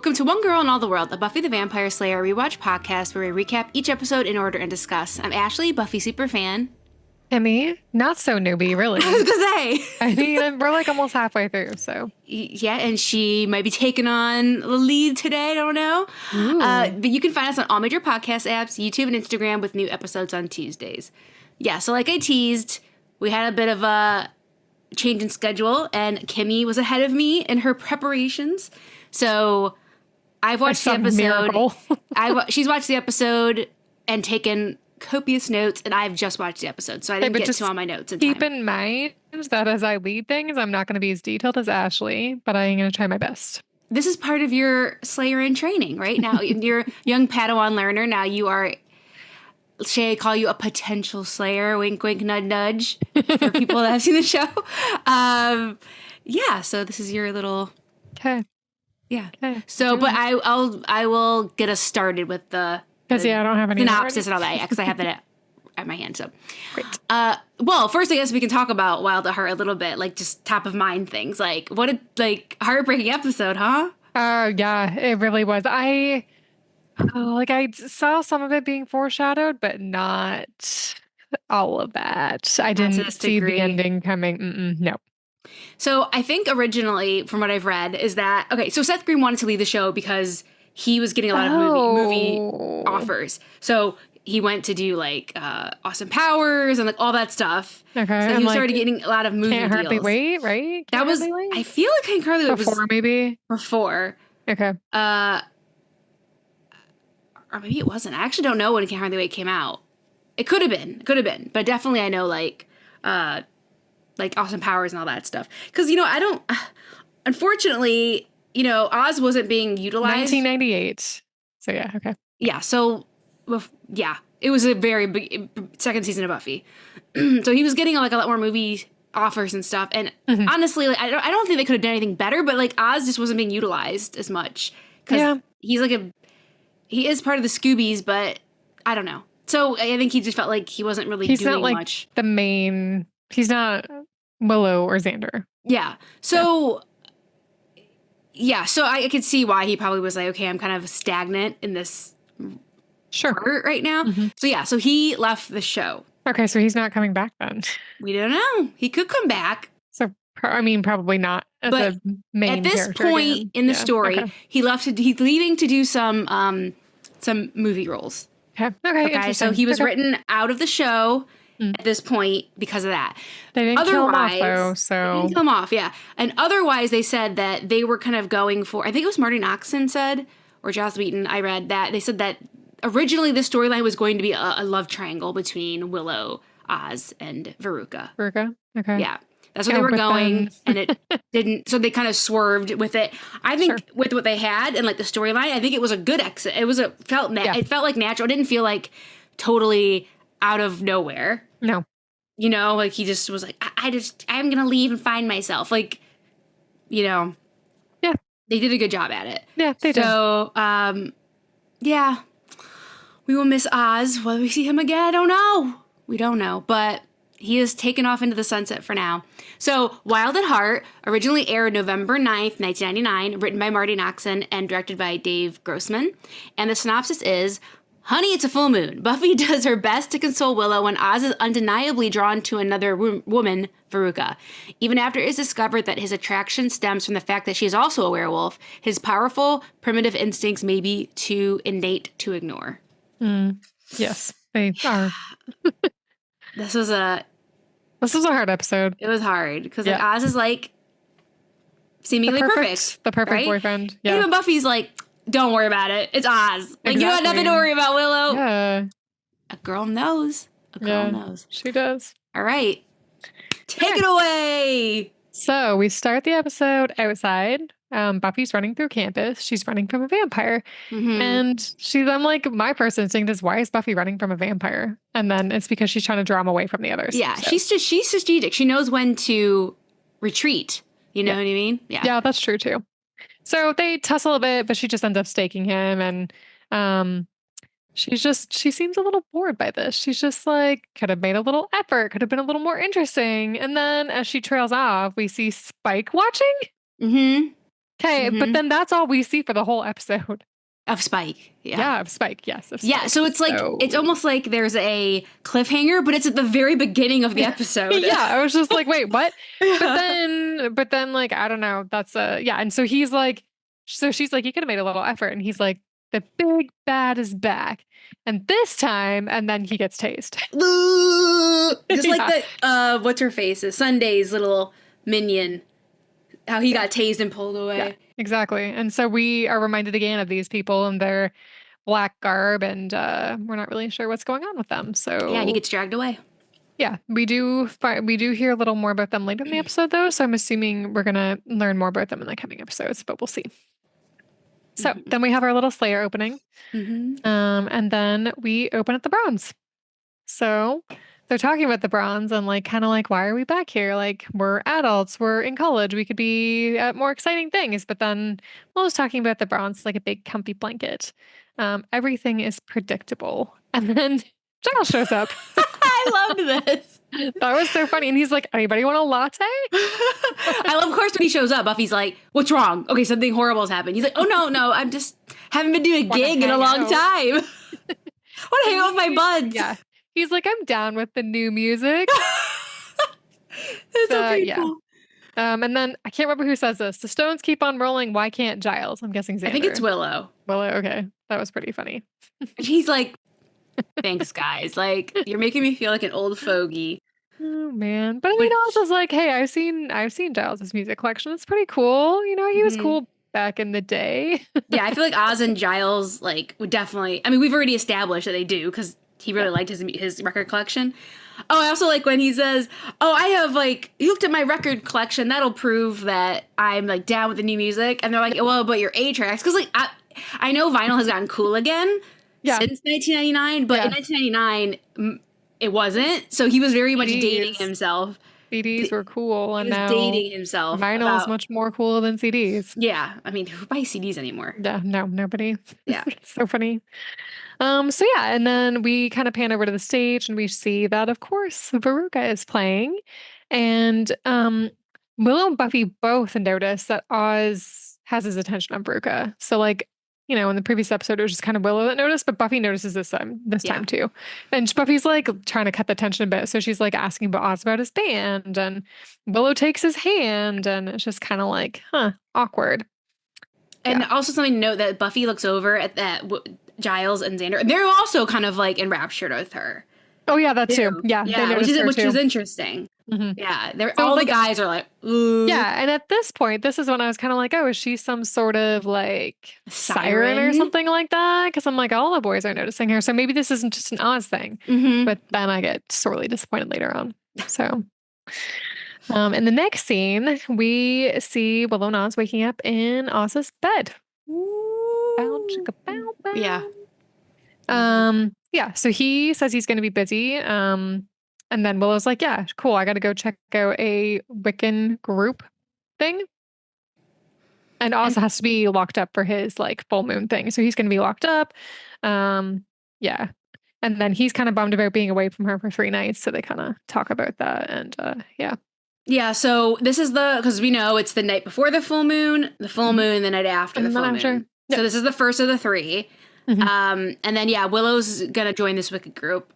Welcome to One Girl in All the World, a Buffy the Vampire Slayer rewatch podcast where we recap each episode in order and discuss. I'm Ashley, Buffy superfan. Kimmy, not so newbie, really. I was gonna say. I mean, we're like almost halfway through, so. Yeah, and she might be taking on the lead today, I don't know. But you can find us on all major podcast apps, YouTube and Instagram with new episodes on Tuesdays. Yeah, so like I teased, we had a bit of a change in schedule, and Kimmy was ahead of me in her preparations. So I've watched the episode. She's watched the episode and taken copious notes, and I've just watched the episode, so I didn't get to all my notes in time. Keep in mind that as I lead things, I'm not going to be as detailed as Ashley, but I'm going to try my best. This is part of your Slayer in training, right? Now you're a young Padawan learner. Now you are, shall I call you a potential Slayer? Wink, wink, nudge, nudge for people that have seen the show. Yeah, so this is your little... Okay. Yeah. Okay. So, but I will get us started with the... Because, I don't have any synopsis and all that, because I have that at my hand, so. Great. Well, first, I guess we can talk about Wild at Heart a little bit, like, just top of mind things. Like, what a, like, heartbreaking episode, huh? Yeah, it really was. I saw some of it being foreshadowed, but not all of that. I didn't see the ending coming. No. So, I think originally, from what I've read, is that, okay, so Seth Green wanted to leave the show because he was getting a lot of movie offers. So he went to do like Austin Powers and like all that stuff. Okay. So he started getting a lot of movie Can't deals. Hardly Wait, right? That was, I feel like Can't Hardly Wait before, maybe? Before. Okay. Or maybe it wasn't. I actually don't know when Can't Hardly Wait came out. It could have been. But definitely I know like Austin Powers and all that stuff. Because, I don't, unfortunately... Oz wasn't being utilized. 1998. So, yeah, okay. Yeah, so, yeah, it was a very big second season of Buffy. So he was getting, like, a lot more movie offers and stuff. And honestly, like, I don't think they could have done anything better, but, like, Oz just wasn't being utilized as much. Because he's, like, he is part of the Scoobies, but I don't know. So I think he just felt like he wasn't really doing like, much. The main, he's not Willow or Xander. Yeah, so... Yeah, so I could see why he probably was like, okay, I'm kind of stagnant in this part right now. So yeah, so he left the show. Okay, so he's not coming back then. We don't know. He could come back. So, probably not as a main character. At this point in the story, he's leaving to do some movie roles. Okay, so he was written out of the show at this point because of that. They didn't kill him off, though, so... They didn't kill him off, yeah. And otherwise, they said that they were kind of going for... I think it was Marty Noxon said, or Joss Whedon, I read that. They said that originally the storyline was going to be a love triangle between Willow, Oz, and Veruca. Veruca? Okay. Yeah. That's where they were going, and it didn't... So they kind of swerved with it. I think with what they had and, like, the storyline, I think it was a good exit. It felt like natural. It didn't feel like totally... out of nowhere. No. Like he just was like, I'm going to leave and find myself. Like, Yeah. They did a good job at it. Yeah, they did. So, yeah. We will miss Oz. Will we see him again? I don't know. We don't know. But he is taken off into the sunset for now. So, Wild at Heart originally aired November 9th, 1999, written by Marty Noxon and directed by Dave Grossman. And the synopsis is... Honey, it's a full moon. Buffy does her best to console Willow when Oz is undeniably drawn to another woman, Veruca. Even after it is discovered that his attraction stems from the fact that she is also a werewolf, his powerful, primitive instincts may be too innate to ignore. Yes, they are. This was a hard episode. It was hard, because Oz is like, seemingly perfect. The perfect boyfriend. Yeah. Even Buffy's like, don't worry about it. It's Oz. Like, you got nothing to worry about, Willow. Yeah. A girl knows. A girl knows. She does. All right. Take it away. So we start the episode outside. Buffy's running through campus. She's running from a vampire. And I'm like, my first instinct is, why is Buffy running from a vampire? And then it's because she's trying to draw him away from the others. Yeah, so. She's strategic. She knows when to retreat. You know what I mean? Yeah. Yeah, that's true too. So they tussle a bit, but she just ends up staking him. And she seems a little bored by this. She's just like, could have made a little effort, could have been a little more interesting. And then as she trails off, we see Spike watching. Okay, but then that's all we see for the whole episode. Of Spike. Yeah. Yeah, of Spike. Yes, of Spike. Yeah, so it's like, it's almost like there's a cliffhanger, but it's at the very beginning of the episode. Yeah, I was just like, wait, what? But then like, I don't know. That's yeah. And so he's like, so she's like, you could have made a little effort. And he's like, the big bad is back. And this time, and then he gets tased. Just like the, what's her face? Sunday's little minion. How he got tased and pulled away. Yeah, exactly. And so we are reminded again of these people and their black garb, and we're not really sure what's going on with them. So yeah, he gets dragged away. Yeah, we do hear a little more about them later in the episode, though. So I'm assuming we're gonna learn more about them in the coming episodes, but we'll see. So then we have our little Slayer opening, and then we open at the Bronze. So they're talking about the Bronze and like kind of like, why are we back here? Like, we're adults, we're in college, we could be at more exciting things. But then Willow's talking about the Bronze like a big comfy blanket. Everything is predictable, and then Giles shows up. I loved this. That was so funny. And he's like, anybody want a latte? I love, of course, when he shows up, Buffy's like, what's wrong? Okay, something horrible has happened. He's like, oh, no, I'm just haven't been doing a gig in a long time. Want to hang out with my buds. Yeah. He's like, I'm down with the new music. That's so pretty cool. And then I can't remember who says this. The stones keep on rolling. Why can't Giles? I'm guessing Xander. I think it's Willow. Willow, okay. That was pretty funny. He's like, thanks, guys. Like, you're making me feel like an old fogey. Oh man. But I mean, Alice is like, hey, I've seen Giles' music collection. It's pretty cool. You know, he was cool back in the day. Yeah, I feel like Oz and Giles like would definitely. I mean, we've already established that they do because he really liked his record collection. Oh, I also like when he says, "Oh, I have like you looked at my record collection. That'll prove that I'm like down with the new music." And they're like, "Well, but your A tracks, because like I know vinyl has gotten cool again since 1999, but in 1999 it wasn't. So he was very much dating himself. CDs were cool, and now dating himself. Vinyl is much more cool than CDs. Yeah, I mean, who buys CDs anymore? Yeah, no, nobody. Yeah, so funny. So yeah, and then we kind of pan over to the stage, and we see that, of course, Veruca is playing, and Willow and Buffy both notice that Oz has his attention on Veruca. So like, you know, in the previous episode, it was just kind of Willow that noticed, but Buffy notices this time too. And Buffy's like trying to cut the tension a bit. So she's like asking about Oz about his band, and Willow takes his hand, and it's just kind of like, awkward. And also something to note that Buffy looks over at that Giles and Xander. They're also kind of like enraptured with her. Oh yeah, that too. Yeah, which is interesting. Yeah, all the guys are like, ooh. Yeah, and at this point, this is when I was kind of like, oh, is she some sort of like siren or something like that? Because I'm like, all the boys are noticing her, so maybe this isn't just an Oz thing. But then I get sorely disappointed later on. So, in the next scene, we see Willow and Oz waking up in Oz's bed. Bow, chicka, bow, bow. Yeah. Yeah, so he says he's going to be busy. And then Willow's like, yeah, cool. I got to go check out a Wiccan group thing. And Oz has to be locked up for his like full moon thing. So he's going to be locked up. Yeah. And then he's kind of bummed about being away from her for 3 nights. So they kind of talk about that. And yeah. Yeah, so this is because we know it's the night before the full moon, the night after the full moon. Yep. So this is the first of the 3. And then, yeah, Willow's going to join this Wicked group,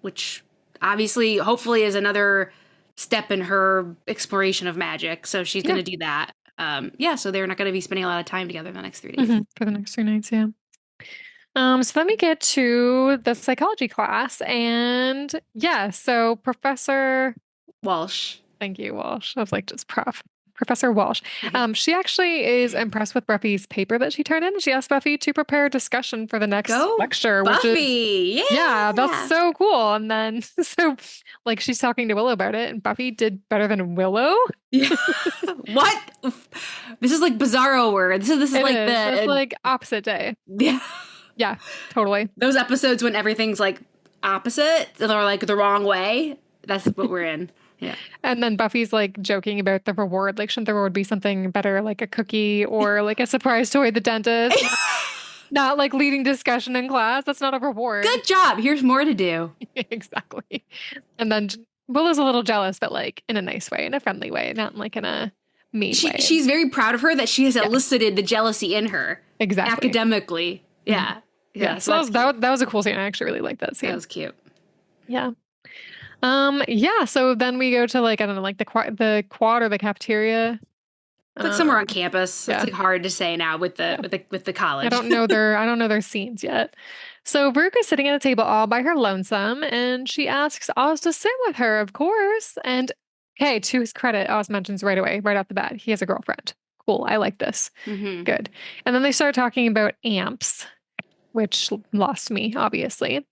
which obviously, hopefully is another step in her exploration of magic. So she's going to do that. So they're not going to be spending a lot of time together the next 3 days. For the next 3 nights, yeah. So then we get to the psychology class, and yeah, so Professor Walsh. Thank you, Walsh. I was like, just Professor Walsh. She actually is impressed with Buffy's paper that she turned in. She asked Buffy to prepare a discussion for the next lecture. Buffy! Which is, yeah, that's so cool. And then, so, like, she's talking to Willow about it, and Buffy did better than Willow. Yeah. What? This is like bizarro word. This is like It's like opposite day. Yeah. Yeah, totally. Those episodes when everything's like opposite, or like the wrong way, that's what we're in. Yeah. And then Buffy's like joking about the reward. Like, shouldn't the reward be something better, like a cookie or like a surprise toy at the dentist? Not like leading discussion in class. That's not a reward. Good job. Here's more to do. Exactly. And then Willow's a little jealous, but like in a nice way, in a friendly way, not like in a mean way. She's very proud of her that she has elicited the jealousy in her. Exactly. Academically. Yeah. Yeah. So that was a cool scene. I actually really like that scene. That was cute. Yeah. Yeah. So then we go to like, I don't know, like the quad or the cafeteria. It's like somewhere on campus. Yeah. It's like hard to say now with the college. I don't know their scenes yet. So Veruca's sitting at a table all by her lonesome, and she asks Oz to sit with her, of course. And okay, to his credit, Oz mentions right away, right off the bat, he has a girlfriend. Cool. I like this. Mm-hmm. Good. And then they start talking about amps, which lost me, obviously.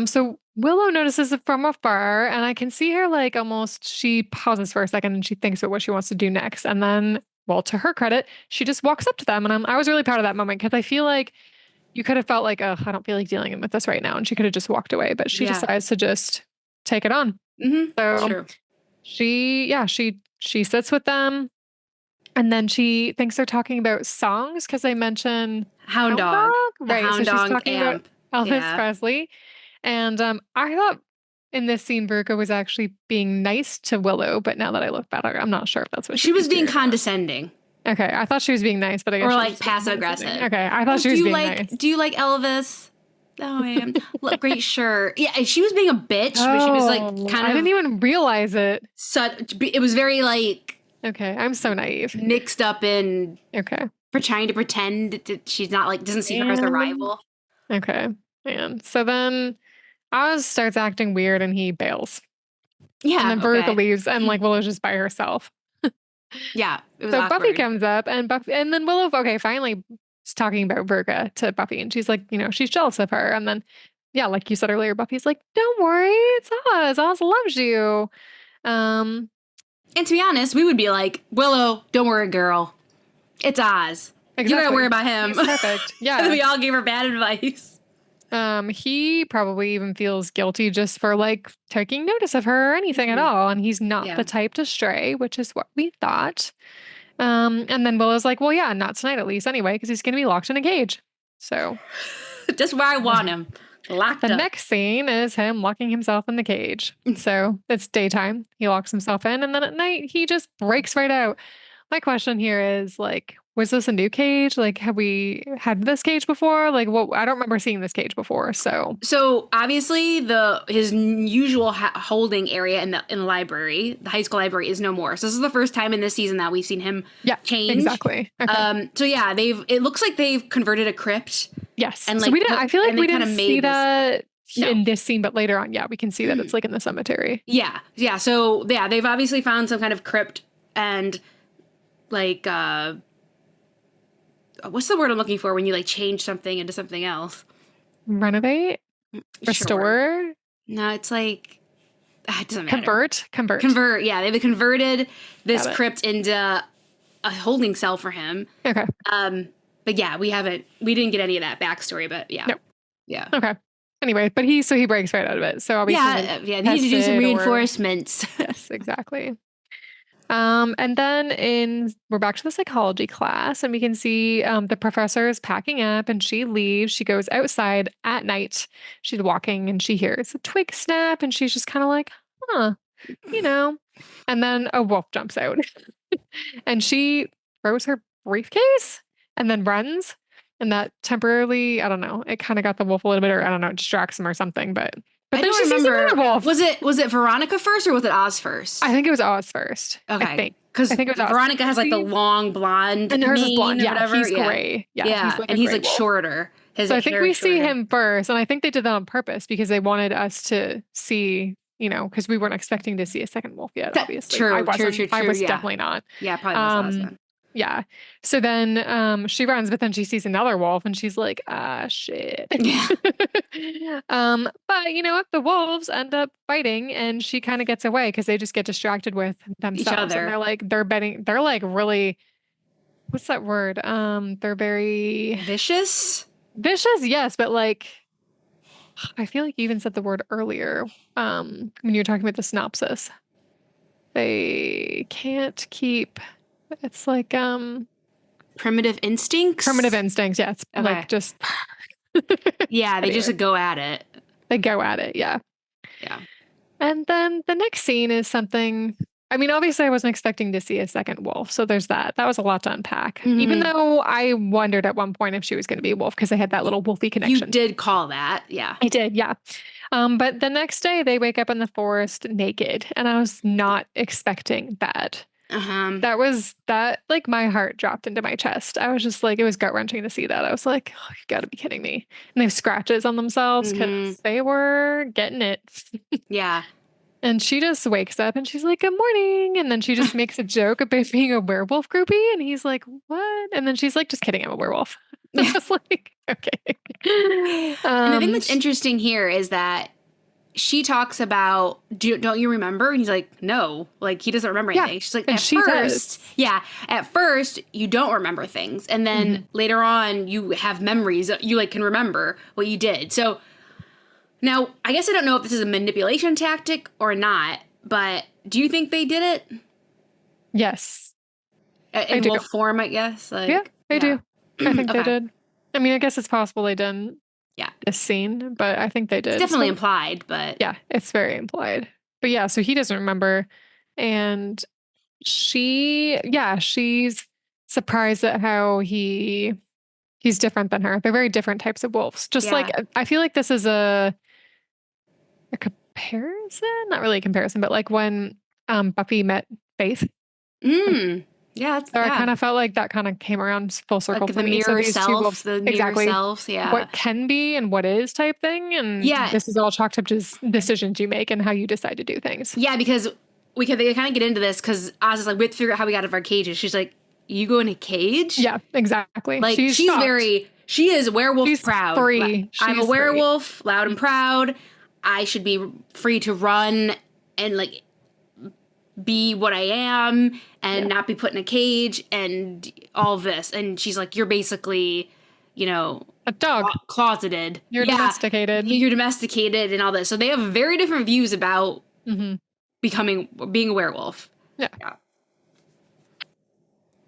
So Willow notices it from afar, and I can see her like almost, she pauses for a second and she thinks about what she wants to do next. And then, well, to her credit, she just walks up to them. And I was really proud of that moment because I feel like you could have felt like, oh, I don't feel like dealing with this right now. And she could have just walked away, but she decides to just take it on. Mm-hmm. So True. she sits with them. And then she thinks they're talking about songs because they mention Hound Dog. Right. Hound so she's Dog talking amp. about Elvis Presley. And I thought in this scene, Veruca was actually being nice to Willow. But now that I look back, I'm not sure if that's what she was being condescending. Okay. I thought she was being nice, but I guess or like passive aggressive. Okay. I thought she was being nice. Do you like Elvis? Oh, man. Look, great shirt. Yeah, she was being a bitch, but she was like kind of. I didn't even realize it. It was very like. Okay, I'm so naive. Mixed up in for trying to pretend that she's not like doesn't see her as a rival. Okay. And so then Oz starts acting weird and he bails. Yeah. And then Veruca leaves and like Willow's just by herself. Yeah. It was so awkward. Buffy comes up and then Willow finally is talking about Veruca to Buffy and she's like, she's jealous of her. And then like you said earlier, Buffy's like, don't worry, it's Oz. Oz loves you. And to be honest, we would be like, Willow, don't worry, girl. It's Oz. Exactly. You gotta worry about him. He's perfect. Yeah. We all gave her bad advice. He probably even feels guilty just for like taking notice of her or anything at all. And he's not the type to stray, which is what we thought. And then Willow's like, well, yeah, not tonight at least anyway, because he's going to be locked in a cage. So. Just where I want him. Locked the up. next scene is him locking himself in the cage. So it's daytime. He locks himself in. And then at night, he just breaks right out. My question here is like, was this a new cage? Like, have we had this cage before? Like, what? I don't remember seeing this cage before. So obviously his usual holding area in the library, the high school library, is no more. So this is the first time in this season that we've seen him change. Exactly. Okay. So yeah, it looks like they've converted a crypt. Yes. And like, so we didn't. I feel like we didn't see that in this scene, but later on, we can see that it's like in the cemetery. Yeah. Yeah. So they've obviously found some kind of crypt and like what's the word I'm looking for when you like change something into something else? Renovate? Restore? Sure. No, it's like it doesn't matter. Convert. Yeah, they've converted this crypt into a holding cell for him. Okay. But yeah, we didn't get any of that backstory, but yeah. Nope. Yeah. Okay. Anyway, but he breaks right out of it. So obviously they need to do some reinforcements. Yes, exactly. And then we're back to the psychology class and we can see the professor is packing up and she leaves. She goes outside at night. She's walking and she hears a twig snap and she's just kind of like, and then a wolf jumps out and she throws her briefcase and then runs. And that temporarily, I don't know, it kind of got the wolf a little bit, or I don't know, distracts him or something, but I don't remember. Was it Veronica first or was it Oz first? I think it was Oz first. Okay. Because I think it was Veronica has like the long blonde and hers is blonde. Yeah, whatever. He's gray. Yeah. He's like shorter. So I think we see him first, and I think they did that on purpose because they wanted us to see, because we weren't expecting to see a second wolf yet. Obviously, true. I was definitely not. Yeah, probably was Oz then. Yeah. So then she runs, but then she sees another wolf and she's like, shit. Yeah. But you know what? The wolves end up fighting and she kind of gets away because they just get distracted with themselves. Each other. And they're like really, what's that word? They're very vicious. Vicious, yes, but like I feel like you even said the word earlier when you were talking about the synopsis. They can't keep. It's like primitive instincts. Yeah, it's like just yeah, they just go at it. They go at it, yeah. Yeah. And then the next scene is something I mean, obviously, I wasn't expecting to see a second wolf, so there's that. That was a lot to unpack. Even Mhm. though I wondered at one point if she was going to be a wolf because they had that little wolfy You connection. did call that, yeah. I did, yeah. But the next day, they wake up in the forest naked, and I was not expecting that. Uh-huh. That like my heart dropped into my chest. I was just like, it was gut wrenching to see that. I was like, oh, you got to be kidding me. And they have scratches on themselves Mhm. because they were getting it. Yeah. And she just wakes up and she's like, good morning. And then she just makes a joke about being a werewolf groupie. And he's like, what? And then she's like, just kidding, I'm a werewolf. I Yeah. was like, okay. And the thing that's interesting here is that she talks about, don't you remember? And he's like, no, like he doesn't remember Yeah, anything. She's like, and she does. at first you don't remember things. And then later on you have memories. You like can remember what you did. So now I guess I don't know if this is a manipulation tactic or not, but do you think they did it? Yes, I In do. wolf form, I guess? Yeah, Like, I do. I think they okay. did. I mean, I guess it's possible they didn't Yeah. this scene, but I think they It's did. definitely So implied, but yeah, it's very implied. But yeah, so he doesn't remember. And she's surprised at how he's different than her. They're very different types of wolves. Just like yeah. I feel like this is a comparison, not really a comparison, but like when Buffy met Faith. Mm. Yeah, So I yeah. kind of felt like that kind of came around full circle Like for the me. So mirror these two self, wolves, the mirror exactly selves, yeah. what can be and what is type thing. And Yeah. this is all chalked up to decisions you make and how you decide to do things. Yeah, because they kind of get into this because Oz is like, we have to figure out how we got out of our cages. She's like, you go in a cage? Yeah, exactly. Like, She's shocked. she is werewolf She's proud. free. I'm a She's free. werewolf, loud and proud. I should be free to run and, like, be what I am and not be put in a cage and all of this. And she's like, you're basically, you know, A dog. closeted. You're domesticated. You're domesticated and all this. So they have very different views about Mm-hmm. being a werewolf. Yeah. Yeah.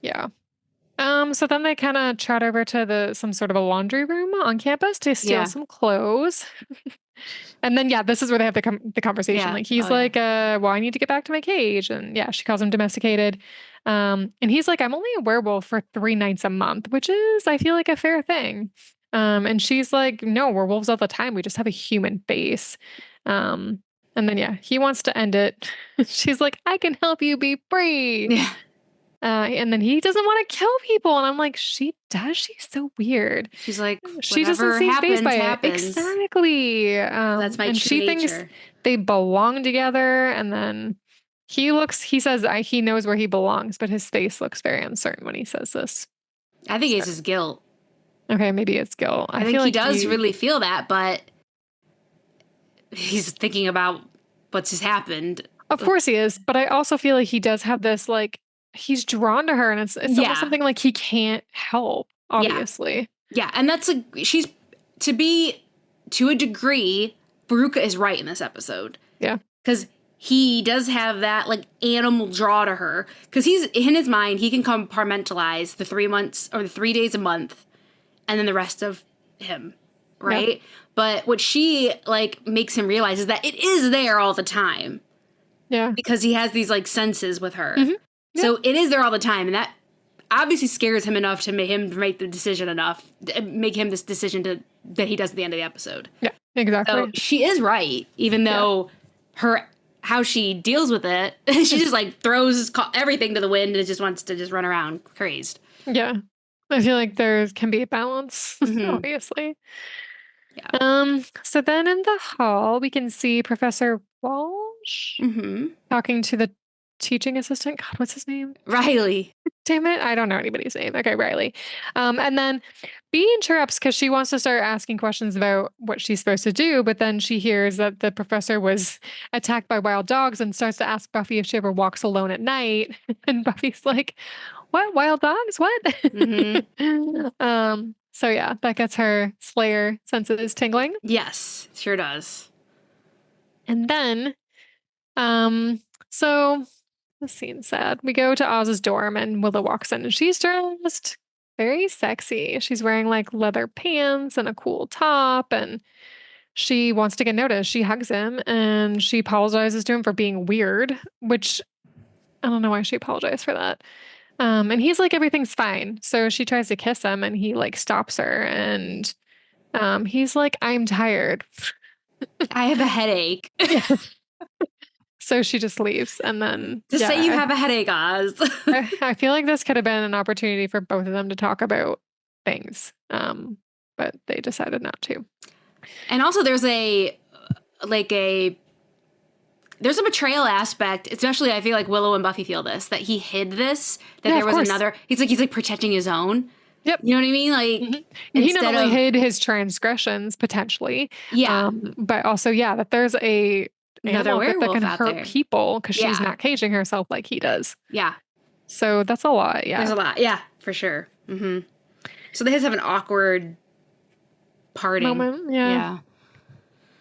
Yeah. So then they kind of trot over to some sort of a laundry room on campus to steal Yeah. some clothes. And then, yeah, this is where they have the conversation. Yeah. Like, he's Oh, like, well, I need to get back to my cage. And yeah, she calls him domesticated. And he's like, I'm only a werewolf for 3 nights a month, which is, I feel like, a fair thing. And she's like, no, we're wolves all the time. We just have a human face. And then, yeah, he wants to end it. She's like, I can help you be free. yeah. And then he doesn't want to kill people. And I'm like, she does? She's so weird. She's like, She doesn't whatever seem happens, phased by it. happens. Exactly. That's my and true she thinks nature. they belong together. And then he says he knows where he belongs, but his face looks very uncertain when he says this. I think it's his guilt. Okay, maybe it's guilt. I think feel he like does really feel that, but he's thinking about what's just happened. Of course he is, but I also feel like he does have this, like, he's drawn to her, and it's almost something like he can't help, obviously. Yeah, and that's she's, to be, to a degree, Veruca is right in this episode. Yeah. Because he does have that, like, animal draw to her. Because he's, in his mind, he can compartmentalize the 3 months, or the 3 days a month, and then the rest of him, right? Yeah. But what she, like, makes him realize is that it is there all the time. Yeah. Because he has these, like, senses with her. Mm-hmm. Yeah. So it is there all the time, and that obviously scares him enough to make him make the decision make him this decision that he does at the end of the episode. Yeah, exactly. So she is right, even though how she deals with it, she just, like, throws everything to the wind and just wants to just run around crazed. Yeah. I feel like there can be a balance, obviously. Yeah. So then in the hall, we can see Professor Walsh talking to the teaching assistant. God, what's his name? Riley. Damn it. I don't know anybody's name. Okay, Riley. And then Bee interrupts because she wants to start asking questions about what she's supposed to do, but then she hears that the professor was attacked by wild dogs and starts to ask Buffy if she ever walks alone at night. And Buffy's like, what? Wild dogs? What? So yeah, that gets her Slayer senses tingling. Yes, sure does. And then, so the scene's sad. We go to Oz's dorm and Willow walks in and she's dressed very sexy. She's wearing, like, leather pants and a cool top, and she wants to get noticed. She hugs him and she apologizes to him for being weird, which I don't know why she apologized for that. And he's like, everything's fine. So she tries to kiss him and he like stops her and he's like, I'm tired. I have a headache. Yeah. So she just leaves and then Just say you have a headache, Oz. I feel like this could have been an opportunity for both of them to talk about things. But they decided not to. And also there's a there's a betrayal aspect, especially I feel like Willow and Buffy feel this, that he hid this, that there was another, he's like protecting his own. Yep. You know what I mean? Like, he not only hid his transgressions potentially, but also, that there's another werewolf that can hurt people because she's not caging herself like he does. Yeah. So that's a lot. Yeah. There's a lot. Yeah, for sure. Mm-hmm. So they just have an awkward parting moment. Yeah.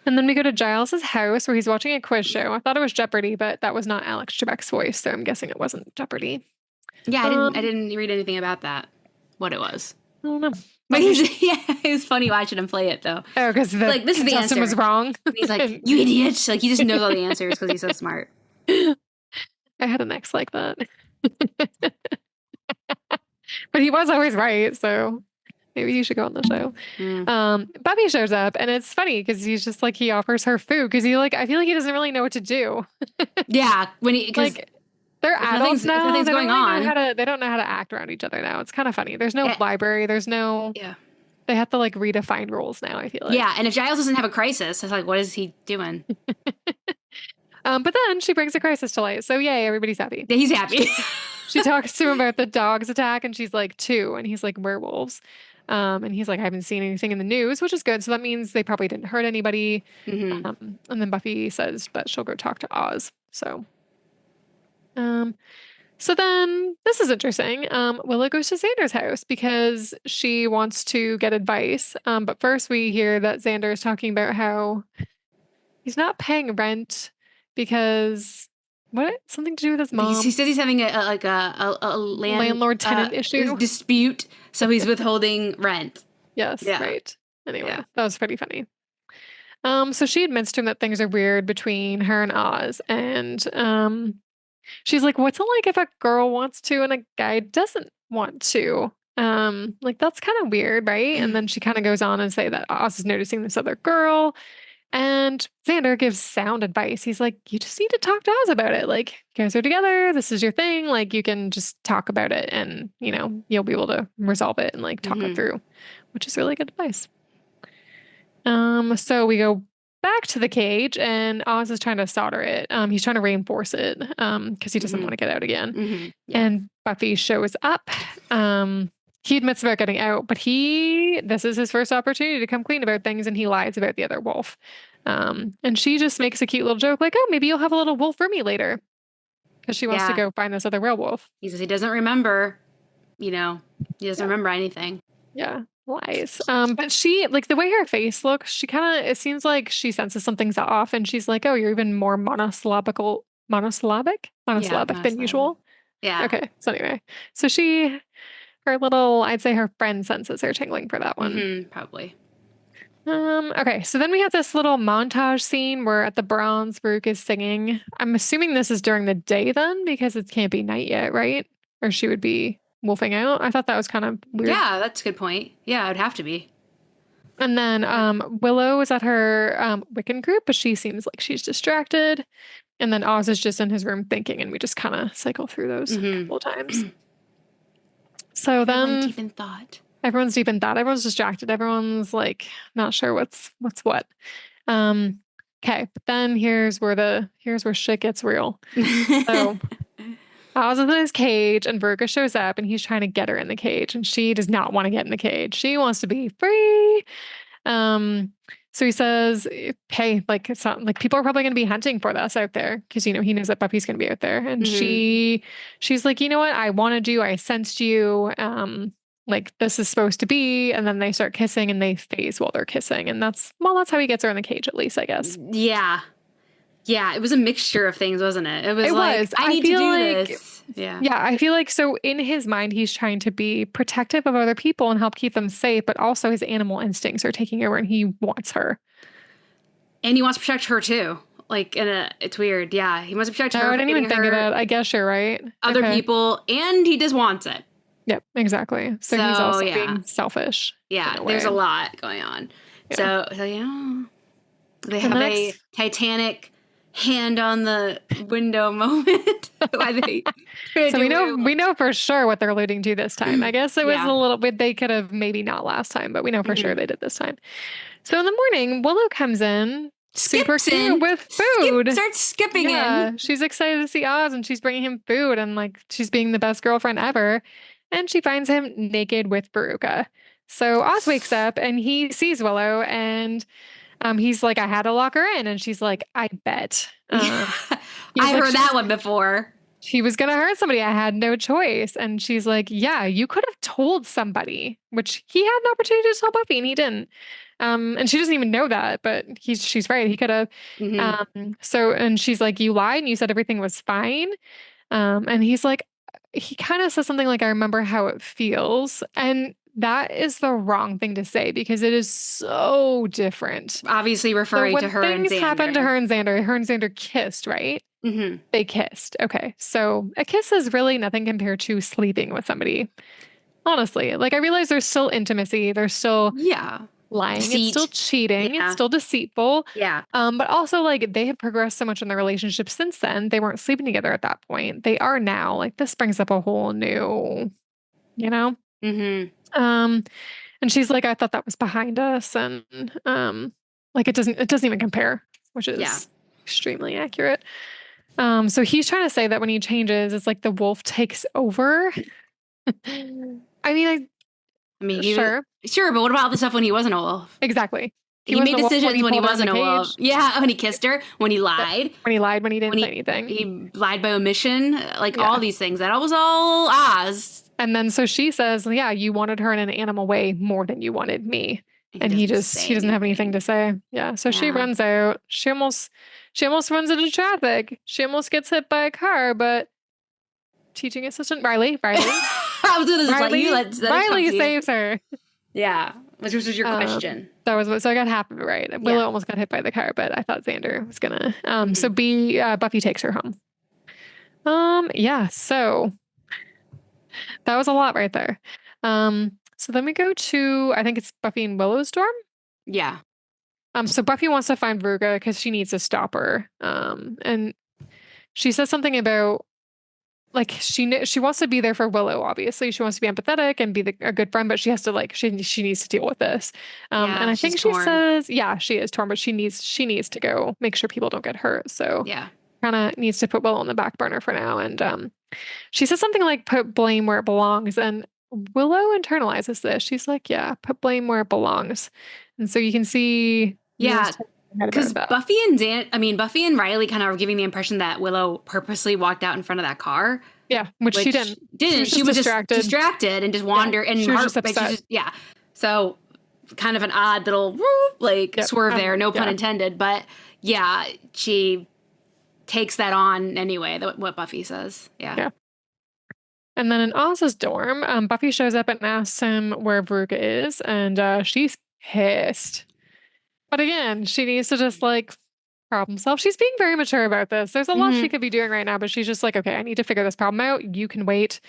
And then we go to Giles's house where he's watching a quiz show. I thought it was Jeopardy, but that was not Alex Trebek's voice, so I'm guessing it wasn't Jeopardy. Yeah, I didn't read anything about that. What it was. I don't know. But it was funny watching him play it though. Oh, because this is the answer was wrong. He's like, you idiot! Like he just knows all the answers because he's so smart. I had an ex like that, but he was always right. So maybe you should go on the show. Buffy shows up, and it's funny because he's just like he offers her food because I feel like he doesn't really know what to do. Yeah, when he like. They're adults now. Nothing's going on. They don't know how to act around each other now. It's kind of funny. There's no library. There's no. Yeah. They have to like redefine rules now. I feel like. Yeah, and if Giles doesn't have a crisis, it's like, what is he doing? But then she brings a crisis to light. So yay, everybody's happy. He's happy. She talks to him about the dog's attack, and she's like 2, and he's like werewolves. And he's like, I haven't seen anything in the news, which is good. So that means they probably didn't hurt anybody. Mm-hmm. And then Buffy says that she'll go talk to Oz. So then this is interesting. Willow goes to Xander's house because she wants to get advice. But first we hear that Xander is talking about how he's not paying rent because something to do with his mom. He says he's having a landlord-tenant issue dispute, so he's withholding rent. Yes, right. Anyway, that was pretty funny. So she admits to him that things are weird between her and Oz, and she's like, what's it like if a girl wants to and a guy doesn't want to? Like that's kind of weird, right? And then she kind of goes on and say that Oz is noticing this other girl. And Xander gives sound advice. He's like, you just need to talk to Oz about it. Like, you guys are together. This is your thing. Like, you can just talk about it and, you'll be able to resolve it and like talk it through, which is really good advice. So we go back to the cage and Oz is trying to solder it. He's trying to reinforce it because he doesn't want to get out again. And Buffy shows up. He admits about getting out, but this is his first opportunity to come clean about things, and he lies about the other wolf. And she just makes a cute little joke like, oh, maybe you'll have a little wolf for me later. Because she wants to go find this other werewolf. He says he doesn't remember, he doesn't remember anything. Yeah, lies. But she, like the way her face looks, it seems like she senses something's off, and she's like, oh, you're even more monosyllabic than usual. Yeah. Okay, so anyway. So I'd say her friend senses are tingling for that one. Probably. Okay, so then we have this little montage scene where at the Bronze, Brooke is singing. I'm assuming this is during the day then, because it can't be night yet, right? Or she would be wolfing out. I thought that was kind of weird. Yeah, that's a good point. Yeah, it would have to be. And then Willow is at her Wiccan group, but she seems like she's distracted. And then Oz is just in his room thinking, and we just kind of cycle through those a couple of times. So Everyone's deep in thought. Everyone's deep in thought. Everyone's distracted. Everyone's like not sure what's what. Okay, but then here's where shit gets real. So Oz is in his cage, and Virga shows up, and he's trying to get her in the cage, and she does not want to get in the cage. She wants to be free. So he says, hey, like it's not like people are probably going to be hunting for us out there because, he knows that Buffy's going to be out there. And she's like, you know what? I wanted you. I sensed you. Like this is supposed to be. And then they start kissing and they phase while they're kissing. And that's how he gets her in the cage, at least, I guess. Yeah. Yeah. It was a mixture of things, wasn't it? It was I need to do this. Yeah. Yeah. I feel like so in his mind, he's trying to be protective of other people and help keep them safe, but also his animal instincts are taking over and he wants her. And he wants to protect her too. Like, it's weird. Yeah, he must be tried Oh, I didn't even think of targeting that. I guess you're right. other Okay. people, and he just wants it. Yep, exactly. So he's So, also yeah. being selfish. Yeah, in a there's way. a lot going on. Yeah. So yeah, they And have the a next Titanic hand on the window moment. Why they try to So do we know for sure what they're alluding to this time. I guess it was Yeah. a little bit they could have maybe not last time, but we know for sure Mhm. they did this time. So in the morning, Willow comes in super Skips cute in. with food. Starts skipping in. Yeah, she's excited to see Oz and she's bringing him food and like she's being the best girlfriend ever. And she finds him naked with Veruca. So Oz wakes up and he sees Willow and he's like, I had to lock her in. And she's like, I bet. He's I like, heard that one before. she was going to hurt somebody. I had no choice. And she's like, yeah, you could have told somebody, which he had an opportunity to tell Buffy and he didn't. And she doesn't even know that, but she's right. He could have. Hmm. And she's like, you lied and you said everything was fine. And he's like, he kind of says something like, I remember how it feels. And that is the wrong thing to say because it is so different. Obviously So referring to when her and things happened to Xander. her and Xander kissed, right? Hmm. They kissed. Okay. So a kiss is really nothing compared to sleeping with somebody. Honestly, like I realize there's still intimacy, there's still Yeah. lying, it's still Deceit. cheating, it's Yeah. still deceitful. Yeah. But also like they have progressed so much in their relationship since then. They weren't sleeping together at that point. They are now. Like this brings up a whole new, you know? Hmm. Um, and she's like, I thought that was behind us. And like it doesn't even compare, which Yeah. is extremely accurate. So he's trying to say that when he changes, it's like the wolf takes over. I mean, I mean, sure, sure, but what about the stuff when he wasn't a wolf? exactly. He He wasn't made a wolf when decisions he when he pulled her in the wasn't a wolf. cage. Yeah, when he kissed her, when he Yep. lied, When he lied, when he didn't when say anything. he lied by omission, like all Yeah. these things. That was all Oz. And then so she says, yeah, you wanted her in an animal way more than you wanted me. And he And doesn't say he doesn't have anything anything. to say. Yeah. So she Yeah. runs out. She almost runs into traffic. She almost gets hit by a car, but teaching assistant Riley. I was gonna just let you let it come Riley to you. saves her. Yeah, which was your question. That was so I got half of it right. Willow almost got hit by the car, but I thought Xander was gonna. So Buffy takes her home. Yeah, so that was a lot right there. So then we go to I think it's Buffy and Willow's dorm. Yeah. So Buffy wants to find Veruca because she needs to stop her. And she says something about like she wants to be there for Willow. Obviously, she wants to be empathetic and be a good friend, but she has to like she needs to deal with this. Yeah, And I she's think she torn. says, yeah, she is torn, but she needs to go make sure people don't get hurt. So Yeah. kind of needs to put Willow on the back burner for now. And she says something like put blame where it belongs, and Willow internalizes this. She's like, yeah, put blame where it belongs. And so you can see Yeah. Because that. Buffy and Riley kind of are giving the impression that Willow purposely walked out in front of that car. Yeah, which she didn't. She was just distracted and just wandered and she was just upset. So kind of an odd little swerve there, no pun intended. But yeah, she takes that on anyway. What Buffy says. Yeah. And then in Oz's dorm, Buffy shows up and asks him where Veruca is, and she's pissed. But again, she needs to just like problem solve. She's being very mature about this. There's a lot she could be doing right now, but she's just like, okay, I need to figure this problem out. You can wait.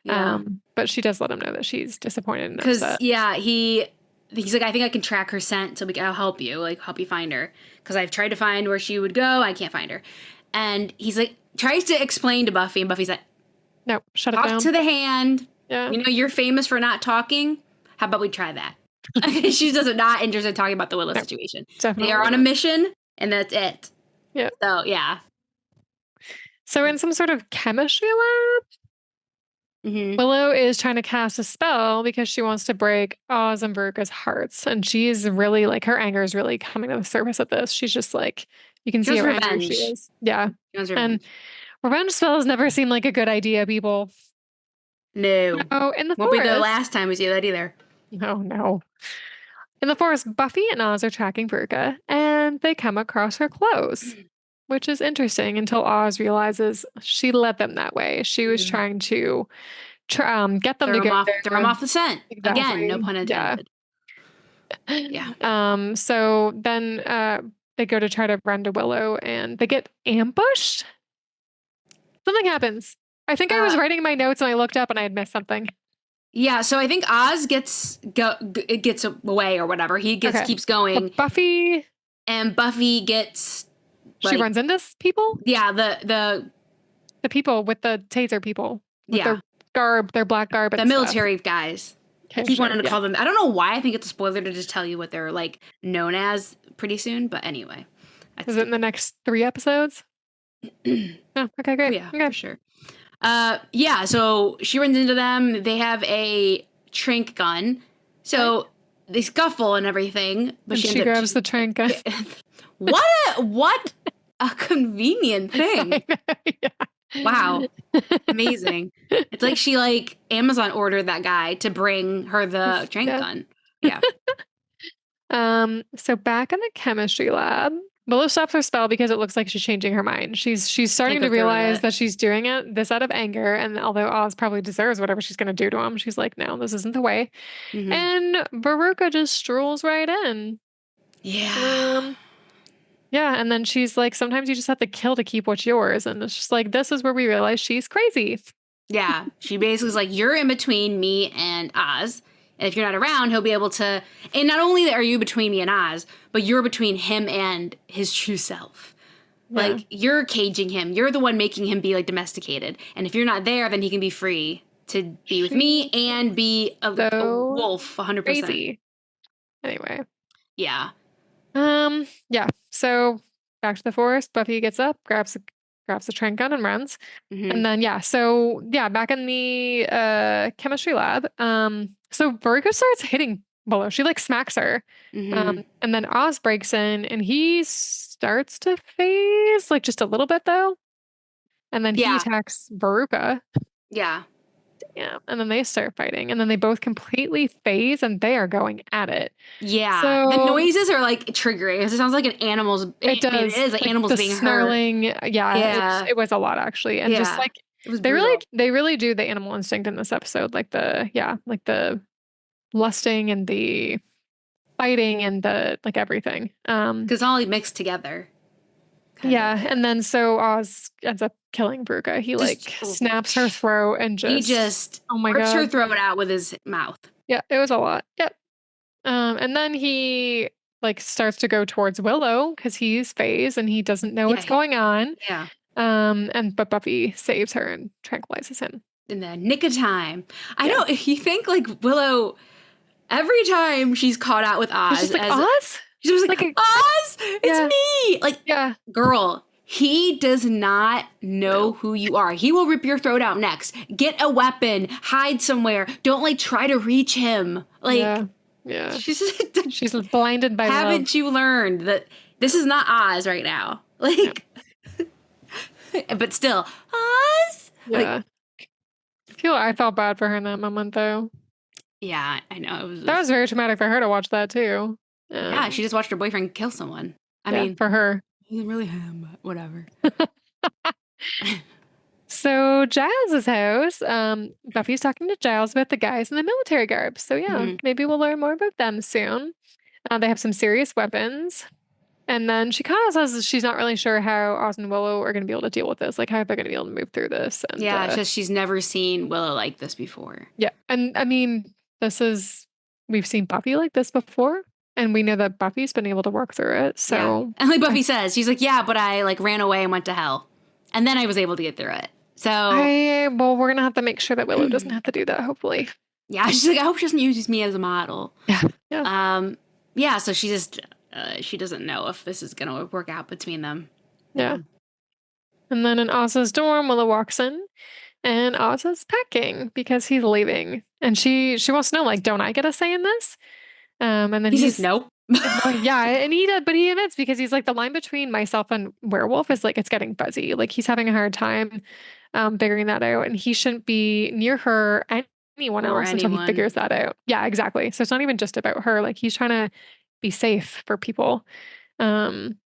Yeah. But she does let him know that she's disappointed and Because upset. he's like, I think I can track her scent, so I'll help you, help you find her. Because I've tried to find where she would go, I can't find her. And he's like, tries to explain to Buffy, and Buffy's like, no, shut it down. Talk to the hand. Yeah. You know, you're famous for not talking. How about we try that? She does not interested in talking about the Willow situation. Definitely they are on a mission, and that's it. Yeah. So, yeah. So in some sort of chemistry lab, Willow is trying to cast a spell because she wants to break Oz and Veruca's hearts. And she's really like, her anger is really coming to the surface at this. She's just like, you can see how angry she is. Yeah. And revenge spells never seem like a good idea, people. No. In the Won't forest. be the last time we see that either. No. In the forest, Buffy and Oz are tracking Veruca, and they come across her clothes, which is interesting until Oz realizes she led them that way. She was trying to get them to go throw them off the scent. Exactly. Again, no pun intended. Yeah. So then they go to try to run to Willow and they get ambushed. Something happens. I think I was writing my notes and I looked up and I had missed something. Yeah, so I think Oz gets away or whatever. He keeps going. But Buffy and Buffy gets she runs into people? Yeah, the people with the taser people. With their garb, their black garb and the military guys. Okay, I keep wanting to call them. I don't know why I think it's a spoiler to just tell you what they're like known as pretty soon, but anyway. Is it in the next 3 episodes? Oh, okay, great. Oh, yeah, okay. for sure. Yeah, so she runs into them. They have a trank gun. So they scuffle and everything. But she grabs the trank gun. What a convenient thing. Yeah. Wow. Amazing. It's like she Amazon ordered that guy to bring her the trank gun. Yeah. So back in the chemistry lab, Willow stops her spell because it looks like she's changing her mind. She's starting to realize that she's doing this out of anger, and although Oz probably deserves whatever she's going to do to him, she's like, no, this isn't the way. Mm-hmm. And Veruca just strolls right in. Yeah. Yeah, and then she's like, sometimes you just have to kill to keep what's yours, and it's just like, this is where we realize she's crazy. Yeah, she basically is like, you're in between me and Oz. And if you're not around, he'll be able to... And not only are you between me and Oz, but you're between him and his true self. Yeah. Like, you're caging him. You're the one making him be, domesticated. And if you're not there, then he can be free to be with me and be a wolf, 100%. Crazy. Anyway. Yeah. Yeah. So, back to the forest. Buffy gets up, grabs the trank gun and runs. Mm-hmm. And then, back in the chemistry lab. So Veruca starts hitting Willow. She smacks her. Mm-hmm. And then Oz breaks in and he starts to phase, just a little bit though. And then he attacks Veruca. Yeah. Yeah. And then they start fighting. And then they both completely phase and they are going at it. Yeah. So, the noises are triggering. It sounds like an animal's... It does. It is like animals being snarling. Hurt. Yeah. It was a lot actually. And just it was they really do the animal instinct in this episode. The lusting and the fighting and the everything. Because all mixed together. Yeah, and then so Oz ends up killing Veruca. He snaps her throat and rips her throat out with his mouth. Yeah, it was a lot. Yep. And then he starts to go towards Willow because he's phased and he doesn't know what's going on. Yeah. But Buffy saves her and tranquilizes him in the nick of time. I know you think Willow every time she's caught out with Oz. She's Oz? She's just Oz, it's me. Girl, he does not know who you are. He will rip your throat out next. Get a weapon, hide somewhere. Don't try to reach him. Yeah. She's blinded by Haven't you learned that this is not Oz right now? But still, Oz? Yeah. I felt bad for her in that moment though. Yeah, I know. That was very traumatic for her to watch that too. Yeah, she just watched her boyfriend kill someone. I mean, for her. He's really him, but whatever. So Giles' house, Buffy's talking to Giles about the guys in the military garb. So maybe we'll learn more about them soon. They have some serious weapons. And then she kind of says she's not really sure how Oz and Willow are going to be able to deal with this. How they're going to be able to move through this. And, it's just she's never seen Willow like this before. Yeah. And I mean, we've seen Buffy like this before. And we know that Buffy's been able to work through it. So, and Buffy says, she's like, yeah, but I ran away and went to hell. And then I was able to get through it. So, we're going to have to make sure that Willow doesn't have to do that, hopefully. Yeah. She's like, I hope she doesn't use me as a model. Yeah. So she just, she doesn't know if this is going to work out between them. Yeah. And then in Oz's dorm, Willow walks in and Oz is packing because he's leaving. And she wants to know, don't I get a say in this? And then he says no. And he did, but he admits because he's the line between myself and werewolf is it's getting fuzzy. He's having a hard time figuring that out, and he shouldn't be near her anyone else until he figures that out. Yeah, exactly. So it's not even just about her. He's trying to be safe for people. And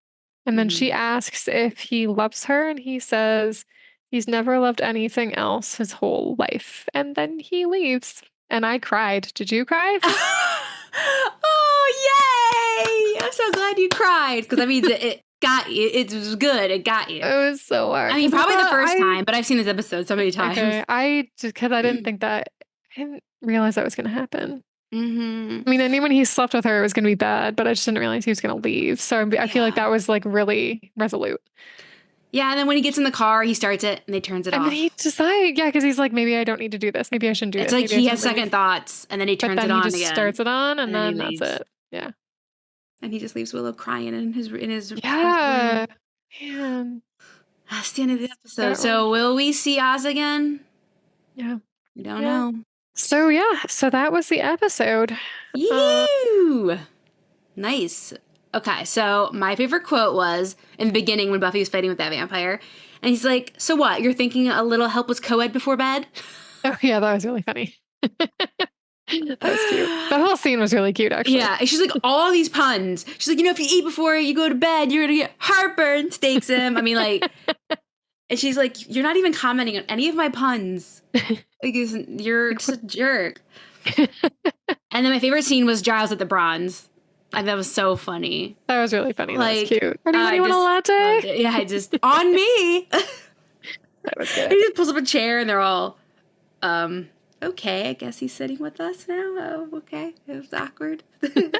then she asks if he loves her, and he says he's never loved anything else his whole life. And then he leaves, and I cried. Did you cry? Oh, yay! I'm so glad you cried because that means it got you. It was good. It got you. It was so hard. I mean, probably the first time, but I've seen this episode so many times. Okay, I just because I didn't think that I didn't realize that was going to happen. Mm-hmm. I mean, I knew when he slept with her it was going to be bad, but I just didn't realize he was going to leave. So I feel like that was like really resolute. Yeah, and then when he gets in the car, he starts it and he turns it off. And then he decides, because he's like, maybe I don't need to do this. Maybe I shouldn't do it's this. like Maybe he I has shouldn't second leave. thoughts, and then he turns But then it on he just again. starts it on, and then that's leaves. it. Yeah. And he just leaves Willow crying in his Yeah. Man. That's the end of the episode. So will we see Oz again? Yeah. We don't know. So that was the episode. Yee! Nice. Okay, so my favorite quote was in the beginning when Buffy was fighting with that vampire. And he's like, so what? You're thinking a little help was co-ed before bed? Oh, yeah, that was really funny. That was cute. That whole scene was really cute, actually. Yeah, and she's like, all these puns. She's like, if you eat before you go to bed, you're going to get heartburn, stakes him. I mean, like, and she's like, you're not even commenting on any of my puns. Like, you're just a jerk. And then my favorite scene was Giles at the Bronze. That was so funny. That was really funny. Like, that was cute. Anybody want a latte? Yeah, I just, on me. That was good. He just pulls up a chair and they're all, okay, I guess he's sitting with us now. Oh, okay. It was awkward. Cool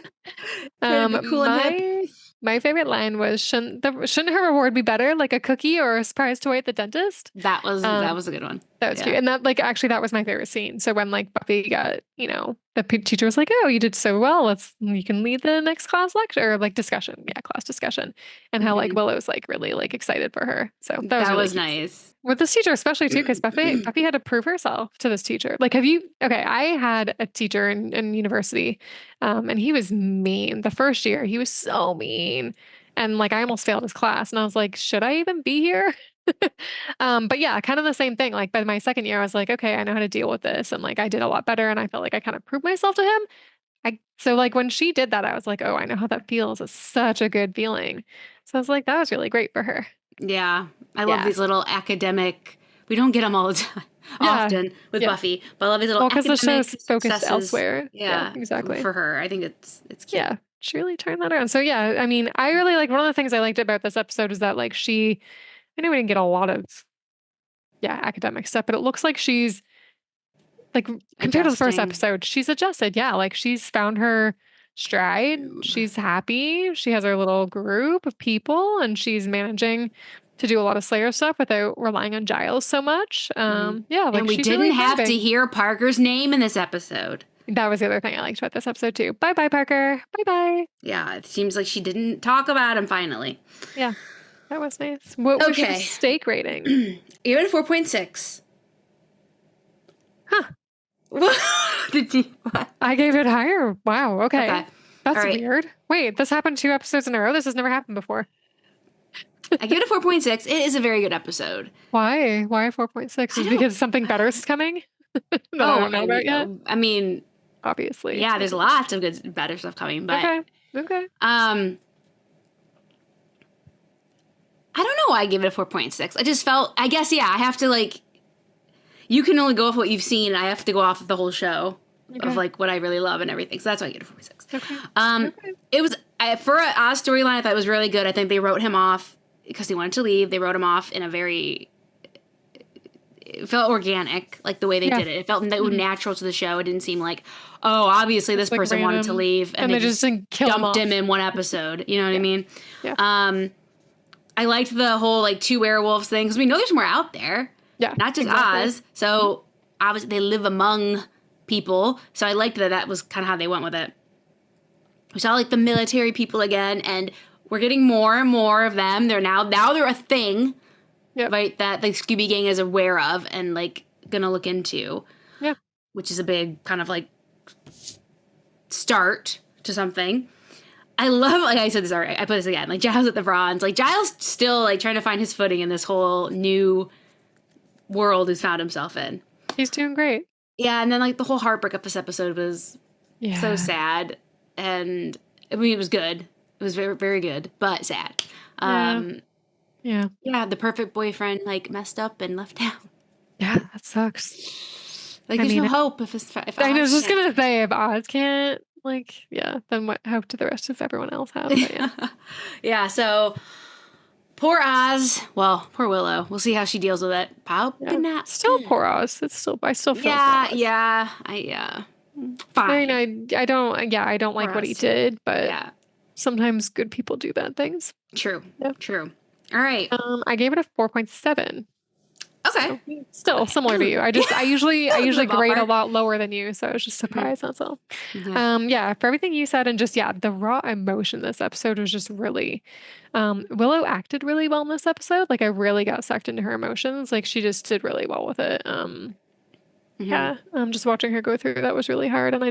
and hip. My favorite line was, shouldn't her reward be better, like a cookie or a surprise toy at the dentist? That was a good one. That was cute. And that, like, actually, that was my favorite scene. So when, like, Buffy got, the teacher was like, oh, you did so well. You can lead the next class lecture, or, like, discussion. Yeah, class discussion. And how, like, Willow's, like, really, like, excited for her. So that was really nice. With this teacher, especially, too, because Buffy had to prove herself to this teacher. Like, I had a teacher in university, and he was mean. The first year, he was so mean. And, like, I almost failed his class. And I was like, should I even be here? But yeah, kind of the same thing. Like, by my second year, I was like, okay, I know how to deal with this. And, like, I did a lot better. And I felt like I kind of proved myself to him. So, like, when she did that, I was like, oh, I know how that feels. It's such a good feeling. So I was like, that was really great for her. Yeah. I love these little academic, we don't get them all the time. Often with Buffy, but I love these little because the show's focused elsewhere. Yeah, exactly. For her, I think it's cute. Yeah, she really turned that around. So yeah, I mean, I really like, one of the things I liked about this episode is that, like, I know we didn't get a lot of academic stuff, but it looks like she's, like, compared to the first episode, she's adjusted. Yeah, like, she's found her stride. She's happy. She has her little group of people, and she's managing to do a lot of Slayer stuff without relying on Giles so much. Like, and we didn't really have to hear Parker's name in this episode. That was the other thing I liked about this episode too. Bye-bye, Parker. Bye-bye. Yeah, it seems like she didn't talk about him finally. Yeah, that was nice. What was your steak rating? You had a 4.6. Huh. Did you? What? I gave it higher. Wow, okay. That's weird. Wait, this happened 2 episodes in a row? This has never happened before. I give it a 4.6. It is a very good episode. Why? Why 4.6? Is it because something better is coming? I don't know about yet. I mean, obviously. Yeah, there's lots of good, better stuff coming. But okay. I don't know why I give it a 4.6. I just felt, I guess, I have to, like, you can only go off what you've seen. I have to go off of the whole show of, like, what I really love and everything. So that's why I give it a 4.6. Okay. It was, for an Oz storyline, I thought it was really good. I think they wrote him off because he wanted to leave. They wrote him off in a very, it felt organic, like the way they did it. It felt natural to the show. It didn't seem like, oh, obviously this person wanted to leave. And they just dumped him in one episode. You know what I mean? Yeah. I liked the whole, like, 2 werewolves thing, because we know there's more out there. Yeah. Not just Oz. So, obviously, they live among people. So, I liked that was kind of how they went with it. We saw, like, the military people again, and we're getting more and more of them. They're now they're a thing, right, that, like, Scooby Gang is aware of and, like, gonna look into. Yeah. Which is a big kind of, like, start to something. I love, like I said this already, I put this again, like, Giles at the Bronze. Like, Giles still, like, trying to find his footing in this whole new world he's found himself in. He's doing great. Yeah, and then, like, the whole heartbreak of this episode was so sad. And, I mean, it was good. It was very, very good, but sad. Yeah, the perfect boyfriend, like, messed up and left town. Yeah, that sucks. Like, there's no hope if I was just going to say, if Oz can't Like, yeah, then how did the rest of everyone else have? But yeah. Yeah, so poor Oz. Well, poor Willow. We'll see how she deals with it. Probably Yeah. not Still good. poor Oz. I still feel for Yeah, Oz. yeah. Fine. I mean, I don't Poor like what he Oz. did, but Yeah. sometimes good people do bad things. True. Yeah. True. All right. I gave it a 4.7. Okay. So still similar to you. I usually The grade a ballpark. lot lower than you, so I was just surprised, that's all. Yeah, for everything you said and just the raw emotion this episode was just really Willow acted really well in this episode. Like I really got sucked into her emotions. Like she just did really well with it. Yeah, just watching her go through that was really hard and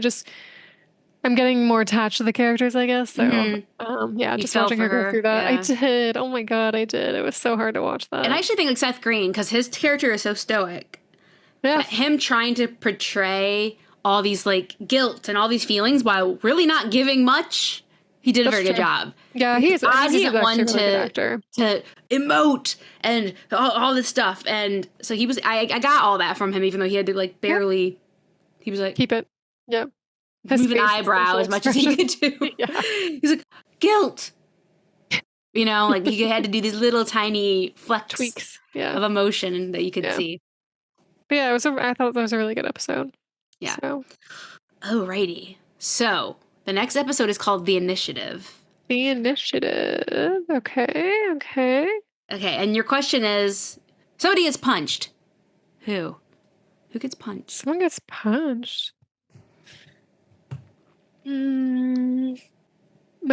I'm getting more attached to the characters, I guess. So, yeah, You just fell watching for her go her. through that. I Yeah. did. Oh my God, I did. It was so hard to watch that. And I actually think like Seth Green, because his character is so stoic, Yeah. that him trying to portray all these like guilt and all these feelings while really not giving much, he did a very good job. Yeah, he's Oz isn't actually one a really good actor. to emote and all this stuff, and so he was. I got all that from him, even though he had to like barely. He was like Keep it. Yeah. move an eyebrow as much as he could do. Yeah. He's like guilt. You know, like he had to do these little tiny flecks Tweaks. of emotion that you could see. But yeah, I thought that was a really good episode. Yeah. So. Alrighty. So the next episode is called The Initiative. The Initiative. Okay. Okay, and your question is, somebody gets punched. Who? Who gets punched? Someone gets punched. My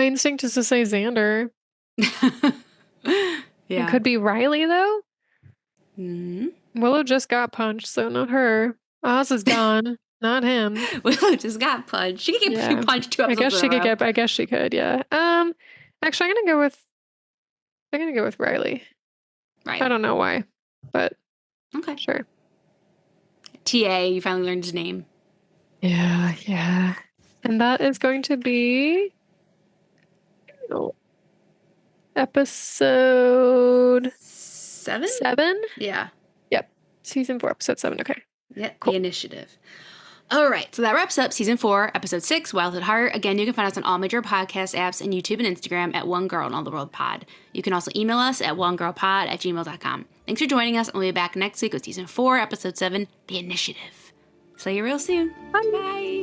instinct is to say Xander. It could be Riley, though. Willow just got punched, so not her. Oz is gone, not him. Willow just got punched. She could get punched 2 episodes in a row. I guess she could, yeah. Actually, I'm gonna go with Riley. Right. I don't know why, but okay, sure. TA, you finally learned his name. Yeah. And that is going to be episode 7? 7? Yeah. Yep. Season 4, episode 7. Okay. Yep. Cool. The Initiative. All right. So that wraps up season 4, episode 6, Wild at Heart. Again, you can find us on all major podcast apps and YouTube and Instagram at One Girl in All the World Pod. You can also email us at onegirlpod@gmail.com. Thanks for joining us, and we'll be back next week with season 4, episode 7, The Initiative. See you real soon. Bye.